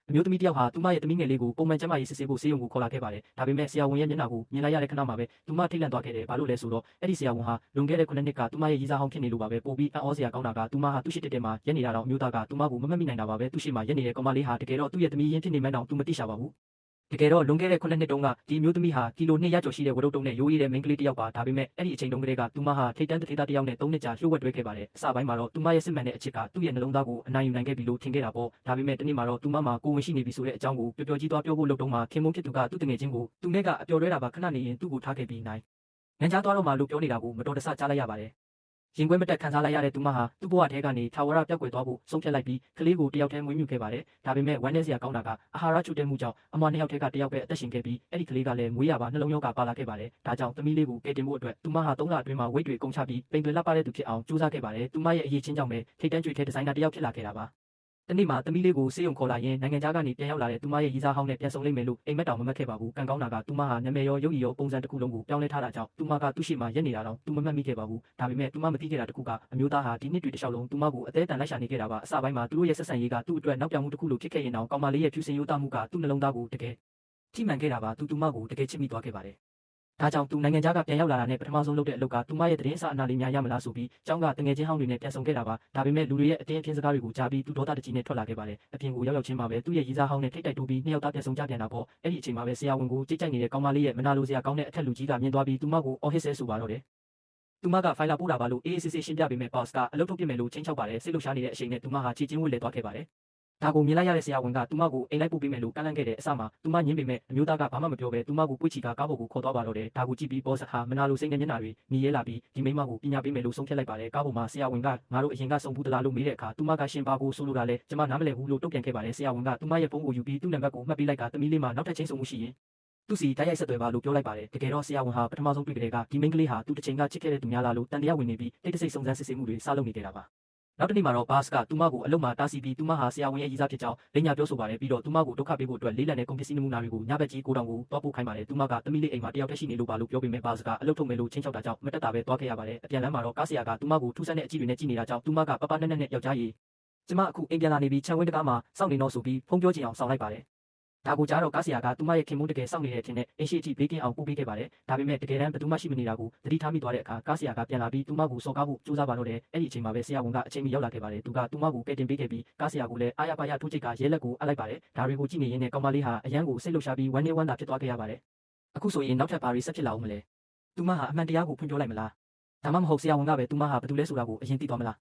အမျိုးသမီးတယောက်ဟာသူမရဲ့သမီးငယ်လေးကိုပုံမှန်ကျန်းမာရေးစစ်ဆေးဖို့ဆေးရုံကိုခေါ်လာခဲ့ပါတယ်။ဒါပေမဲ့ဆရာဝန်ရဲ့မျက်နှာကိုမြင်လိုက်ရတဲ့ခဏမှာပဲသူမထိတ်လန့်သွားခဲ့တယ်။ဘာလို့လဲဆိုတော့အဲ့ဒီဆရာဝန်ဟာလွန်ခဲ့တဲ့9နှစ်ကသူမရဲ့ရည်စားဟောင်းဖြစ်နေလို့ပါပဲပိုပြီးအံ့ဩစရာကောင်းတာကသူမဟာသူ့ရှိတက်မှာရက်နေတာတော့အမျိုးသားကသူမကိုမမှတ်မိနိုင်တာပါပဲသူ့ရှိမှာရက်နေတဲ့ကောင်မလေးဟာတကယ်တော့သူ့ရဲ့သမီးရင်းဖြစ်နေမှန်းတော့သူမသိရှာပါဘူး။တကယ်တော့လွန်ခဲ့တဲ့9နှစ်တုန်းကဒီမျိုးသမီးဟာကီလို200ကျော်ရှိတဲ့ဝရုတ်တုံးနဲ့ရိုးရည်တဲ့မိန်းကလေးတစ်ယောက်ပါဒါပေမဲ့အဲ့ဒီအချိန်တုန်းကလေးကသူမဟာထိတ်တန်းတစ်ထေးသားတစ်ယောက်နဲ့3နှစ်ကြာလျှို့ဝှက်တွဲခဲ့ပါတယ်။အစပိုင်းမှာတော့သူမရဲ့စစ်မှန်တဲ့အချစ်ကသူ့ရဲ့နှလုံးသားကိုအနိုင်ယူနိုင်ခဲ့ပြီလို့ထင်ခဲ့တာပေါ့။ဒါပေမဲ့တနေ့မှာတော့သူမမှာကိုဝင်ရှိနေပြီဆိုတဲ့အကြောင်းကိုပျော်ပျော်ကြီးသွားပြောဖို့လုပ်တုန်းမှာခင်မုန်းဖြစ်သူကသူ့တငယ်ချင်းကိုသူနဲ့ကအပျော်တွဲတာပါခဏနေရင်သူ့ကိုထားခဲ့ပြီးနိုင်။ငန်းချသွားတော့မှလို့ပြောနေတာကိုမတော်တဆကြားလိုက်ရပါတယ်။ရင်ခွဲမတက်ခံစားလိုက်ရတဲ့သူမဟာသူ့ဘဝထဲကနေထာဝရပြောက်ကွယ်သွားဖို့ဆုံးဖြတ်လိုက်ပြီးကလေးကိုတယောက်တည်းမွေးမြူခဲ့ပါတယ်။ဒါပေမဲ့ဝမ်းနည်းစရာကောင်းတာကအာဟာရချို့တဲ့မှုကြောင့်အမွာ2ယောက်ထဲကတယောက်ပဲအသက်ရှင်ခဲ့ပြီးအဲ့ဒီကလေးကလည်းမွေးရပါနှလုံးရောဂါပါလာခဲ့ပါတယ်။ဒါကြောင့်သမီးလေးကိုကယ်တင်ဖို့အတွက်သူမဟာ3လအတွင်းမှာဝိတ်တွေကုန်ချပြီးပိန်သွေလှပတဲ့သူဖြစ်အောင်ကြိုးစားခဲ့ပါတယ်။သူမရဲ့အရေးချင်းကြောင့်ပဲထိတ်တန်းကြွေထဲဒီဇိုင်နာတယောက်ဖြစ်လာခဲ့တာပါ။တနေ့မှာသမီးလေးကိုဆေးရုံခေါ်လာရင်နိုင်ငံခြားကနေပြန်ရောက်လာတဲ့သူမရဲ့ရည်စားဟောင်းနဲ့ပြန်ဆုံလိမ့်မယ်လို့အိမ်မက်တောင်မမတ်ခဲ့ပါဘူး။ကံကောင်းတာကသူမဟာနာမည်ရောရုပ်ရည်ရောပုံစံတစ်ခုလုံးကိုပြောင်းလဲထားတာကြောင့်သူမကသူ့ရှိမှရက်နေတာတော့သူမမှတ်မိခဲ့ပါဘူး။ဒါပေမဲ့သူမမသိခဲ့တာတခုကအမျိုးသားဟာဒီနှစ်တွေတစ်လျှောက်လုံးသူမကိုအသေးအတန်လိုက်ရှာနေခဲ့တာပါ။အစပိုင်းမှာသူတို့ရဲ့ဆက်ဆံရေးကသူ့အတွက်နောက်ပြောင်မှုတစ်ခုလိုဖြစ်ခဲ့ရင်တော့ကောင်မလေးရဲ့ဖြူစင်ရိုးသားမှုကသူ့နှလုံးသားကိုတကယ်ထိမှန်ခဲ့တာပါ။သူမကိုတကယ်ချစ်မိသွားခဲ့ပါတယ်။ဒါကြောင့်သူနိုင်ငံခြားကပြန်ရောက်လာတာနဲ့ပထမဆုံးလုပ်တဲ့အလုပ်ကသူမရဲ့သတင်းအစအနလေးများရမလားဆိုပြီးကျောင်းကတငယ်ချင်းဟောင်းတွေနဲ့ပြန်ဆုံခဲ့တာပါ။ဒါပေမဲ့လူတွေရဲ့အတင်းအဖျင်းစကားတွေကိုကြားပြီးသူဒေါသတကြီးနဲ့ထွက်လာခဲ့ပါတယ်။အပြင်ကိုရောက်ချင်းမှာပဲသူ့ရဲ့ရည်စားဟောင်းနဲ့ထိတ်တိုက်တိုးပြီးနှစ်ယောက်သားပြန်ဆုံကြပြန်တာပေါ့။အဲ့ဒီအချိန်မှာပဲဆရာဝန်ကိုကြိတ်ကြိုက်နေတဲ့ကောင်မလေးရဲ့မနာလိုစရာကောင်းတဲ့အထက်လူကြီးကမြင်သွားပြီးသူမကိုအော်ဟစ်ဆဲဆိုပါတော့တယ်။သူမကဖိုင်လာပို့တာပါလို့အေးအေးဆေးဆေးရှင်းပြပေးမယ်ပေါ့စကအလုပ်ထုတ်ပြမယ်လို့ချင်းချောက်ပါတယ်စိတ်လှုပ်ရှားနေတဲ့အချိန်နဲ့သူမဟာချီချင်းဝှက်လဲသွားခဲ့ပါတယ်။ဒါကိုမြင်လိုက်ရတဲ့ဆရာဝန်ကသူမကိုအိမ်လိုက်ပို့ပေးမယ်လို့ကန့်လန့်ခဲ့တဲ့အစမှာသူမညင်းပေမဲ့အမျိုးသားကဘာမှမပြောဘဲသူမကိုပွေ့ချီကားပေါ်ကိုခေါ်သွားပါတော့တယ်။ဒါကိုကြည့်ပြီးဘော့စဟာမနာလိုစိတ်နဲ့မျက်နှာတွေမြည်ရဲလာပြီးဒီမိန်းမကိုပညာပေးမယ်လို့ဆုံးဖြတ်လိုက်ပါတယ်။ကားပေါ်မှာဆရာဝန်ကငါတို့အရင်ကစုံဘူးတလားလို့မေးတဲ့အခါသူမကရှင်ပါကိုဆိုလိုတာလဲကျမနားမလည်ဘူးလို့တုံ့ပြန်ခဲ့ပါတယ်။ဆရာဝန်ကသူမရဲ့ဖုန်းကိုယူပြီးသူ့နံပါတ်ကိုမှတ်ပေးလိုက်ကသမီးလေးမှာနောက်ထပ်ချင်းစုံမှုရှိရင်သူစီတိုက်ရိုက်ဆက်သွယ်ပါလို့ပြောလိုက်ပါတယ်။တကယ်တော့ဆရာဝန်ဟာပထမဆုံးတွေ့ကြတဲ့ကဒီမိန်းကလေးဟာသူတစ်ချိန်ကချစ်ခဲ့တဲ့သူများလားလို့တန်တရားဝင်နေပြီးတိတ်တဆိတ်စုံစမ်းစစ်ဆေးမှုတွေစလုပ်နေကြတာပါ။နောက်တစ်နေ့မှာတော့ဘာစ်ကသူမကိုအလုံးမှာတားဆီးပြီးသူမဟာဆရာဝန်ရဲ့ရည်စားဖြစ်ကြောင်းလိညာပြောဆိုပါတယ်ပြီးတော့သူမကိုဒုက္ခပေးဖို့အတွက်လေးလံတဲ့ကုန်ပစ္စည်းနမူနာတွေကိုညဘက်ကြီးကိုတောင်ကိုတွားပို့ခိုင်းပါတယ်။သူမကသမီးလေးအိမ်မှာတယောက်တည်းရှိနေလို့ပါလို့ပြောပေမဲ့ဘာစ်ကအလုပ်ထုတ်မယ်လို့ချင်းချောက်တာကြောင့်မတက်တာပဲသွားခဲ့ရပါတယ်။အပြန်လမ်းမှာတော့ကားဆရာကသူမကိုထူးဆန်းတဲ့အကြည့်တွေနဲ့ကြည့်နေတာကြောင့်သူမကပပနက်နက်နဲ့ယောက်ျားကြီးကျမအခုအိမ်ပြန်လာနေပြီးခြံဝင်းတကားမှာစောင့်နေတော့ဆိုပြီးဖုန်းပြောချင်အောင်ဆောင်လိုက်ပါတယ်။ဒါကိုကြားတော့ကားဆရာကသူမရဲ့ခင်မုန်းတကယ်စောင့်နေတဲ့အထင်နဲ့အင်းရှိအထိဘေးကင်းအောင်ပို့ပေးခဲ့ပါတယ်။ဒါပေမဲ့တကယ်တမ်းဘယ်သူမှရှိမနေတာကိုသတိထားမိသွားတဲ့အခါကားဆရာကပြန်လာပြီးသူမကိုစော်ကားဖို့ကြိုးစားပါတော့တယ်။အဲ့ဒီအချိန်မှာပဲဆရာဝန်ကအချိန်မီရောက်လာခဲ့ပါတယ်။သူကသူမကိုကယ်တင်ပေးခဲ့ပြီးကားဆရာကလည်းအားရပါရထိုးချိတ်ကရဲလက်ကိုအပ်လိုက်ပါတယ်။ဒါတွေကိုကြည့်နေရင်းနဲ့ကောင်မလေးဟာအရန်ကိုစိတ်လှုပ်ရှားပြီးဝမ်းနေဝမ်းသာဖြစ်သွားခဲ့ရပါတယ်။အခုဆိုရင်နောက်ထပ်ဘာတွေဆက်ဖြစ်လာအောင်မလဲ။သူမဟာအမှန်တရားကိုဖွင့်ပြောလိုက်မလား။ဒါမှမဟုတ်ဆရာဝန်ကပဲသူမဟာဘာတူလဲဆိုတာကိုအရင်သိသွားမလား